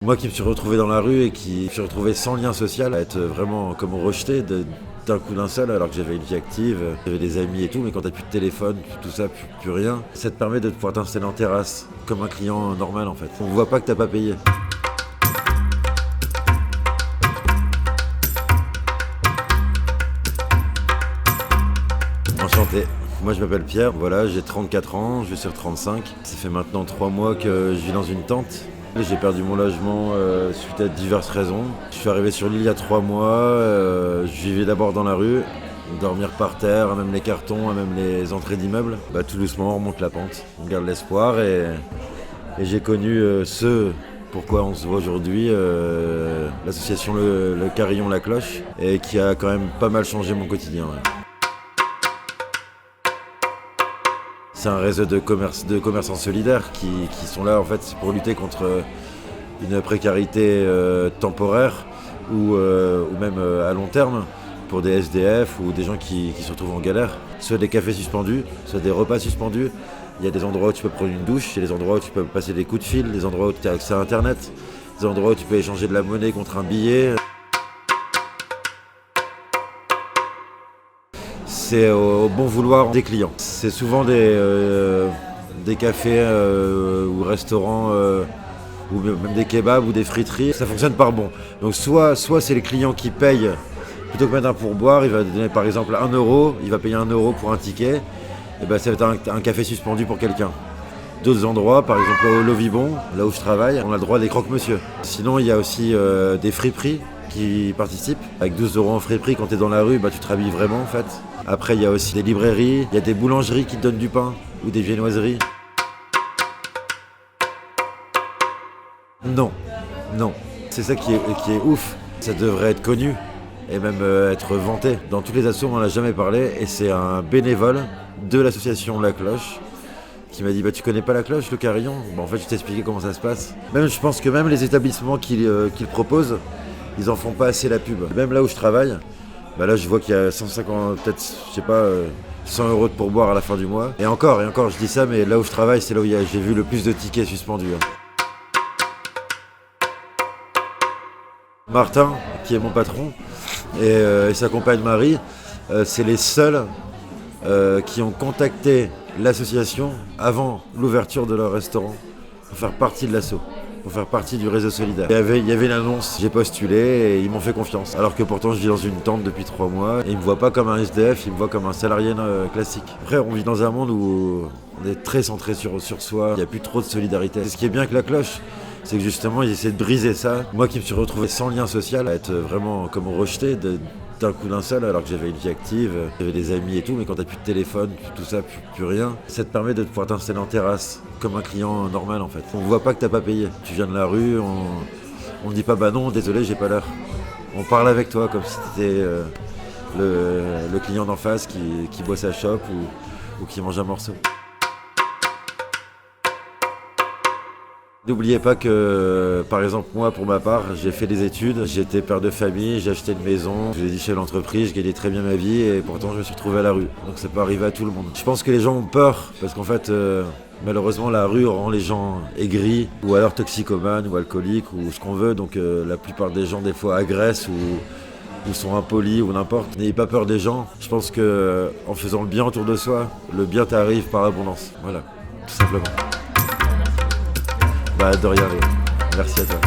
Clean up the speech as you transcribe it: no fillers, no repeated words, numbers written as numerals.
Moi qui me suis retrouvé dans la rue et qui me suis retrouvé sans lien social, à être vraiment comme rejeté d'un coup d'un seul, alors que j'avais une vie active, j'avais des amis et tout, mais quand t'as plus de téléphone, tout ça, plus rien, ça te permet de pouvoir t'installer en terrasse, comme un client normal en fait. On voit pas que t'as pas payé. Enchanté. Moi je m'appelle Pierre, voilà, j'ai 34 ans, je vais sur 35. Ça fait maintenant 3 mois que je vis dans une tente. J'ai perdu mon logement suite à diverses raisons. Je suis arrivé sur l'île il y a 3 mois, je vivais d'abord dans la rue, dormir par terre, même les cartons, même les entrées d'immeubles. Tout doucement on remonte la pente, on garde l'espoir et j'ai connu ce pourquoi on se voit aujourd'hui, l'association le Carillon La Cloche, et qui a quand même pas mal changé mon quotidien. Ouais. C'est un réseau de commerçants solidaires qui sont là en fait pour lutter contre une précarité temporaire ou même à long terme pour des SDF ou des gens qui se retrouvent en galère. Soit des cafés suspendus, soit des repas suspendus. Il y a des endroits où tu peux prendre une douche, il y a des endroits où tu peux passer des coups de fil, des endroits où tu as accès à internet, des endroits où tu peux échanger de la monnaie contre un billet. C'est au bon vouloir des clients. C'est souvent des cafés ou restaurants ou même des kebabs ou des friteries. Ça fonctionne par bon. Donc soit c'est les clients qui payent plutôt que mettre un pourboire, il va donner par exemple 1 euro, il va payer 1 euro pour un ticket, et ben ça va être un café suspendu pour quelqu'un. D'autres endroits, par exemple au Lovibon, là où je travaille, on a le droit à des croque-monsieur. Sinon il y a aussi des friperies qui participent. Avec 12 euros en friperie, quand tu es dans la rue, tu te rhabilles vraiment en fait. Après il y a aussi des librairies, il y a des boulangeries qui te donnent du pain ou des viennoiseries. Non, non. C'est ça qui est ouf. Ça devrait être connu et même être vanté. Dans toutes les assos, on n'en a jamais parlé et c'est un bénévole de l'association La Cloche qui m'a dit tu connais pas La Cloche, le Carillon? En fait je vais t'expliquer comment ça se passe. Même je pense que même les établissements qui le proposent, ils en font pas assez la pub. Même là où je travaille, là je vois qu'il y a 150, peut-être, je sais pas, 100 euros de pourboire à la fin du mois. Et encore, je dis ça, mais là où je travaille, c'est là où j'ai vu le plus de tickets suspendus. Martin, qui est mon patron, et sa compagne Marie, c'est les seuls qui ont contacté l'association avant l'ouverture de leur restaurant pour faire partie de l'asso, pour faire partie du réseau solidaire. Il y avait une annonce, j'ai postulé et ils m'ont fait confiance. Alors que pourtant je vis dans une tente depuis 3 mois et ils me voient pas comme un SDF, ils me voient comme un salarié classique. Après on vit dans un monde où on est très centré sur soi, il n'y a plus trop de solidarité. C'est ce qui est bien avec La Cloche, c'est que justement ils essaient de briser ça. Moi qui me suis retrouvé sans lien social, à être vraiment comme rejeté d'un coup d'un seul, alors que j'avais une vie active, j'avais des amis et tout, mais quand t'as plus de téléphone, tout ça, plus rien, ça te permet de pouvoir t'installer en terrasse, comme un client normal en fait. On voit pas que t'as pas payé. Tu viens de la rue, on dit pas non, désolé, j'ai pas l'heure. On parle avec toi comme si t'étais le client d'en face qui boit sa chope ou qui mange un morceau. N'oubliez pas que, par exemple, moi, pour ma part, j'ai fait des études, j'ai été père de famille, j'ai acheté une maison, je l'ai dit chez l'entreprise, je gagnais très bien ma vie et pourtant je me suis retrouvé à la rue. Donc ça peut arriver à tout le monde. Je pense que les gens ont peur parce qu'en fait, malheureusement, la rue rend les gens aigris ou alors toxicomanes ou alcooliques ou ce qu'on veut. Donc la plupart des gens, des fois, agressent ou sont impolis ou n'importe. N'ayez pas peur des gens. Je pense que en faisant le bien autour de soi, le bien t'arrive par abondance. Voilà, tout simplement. De rien. Merci à toi.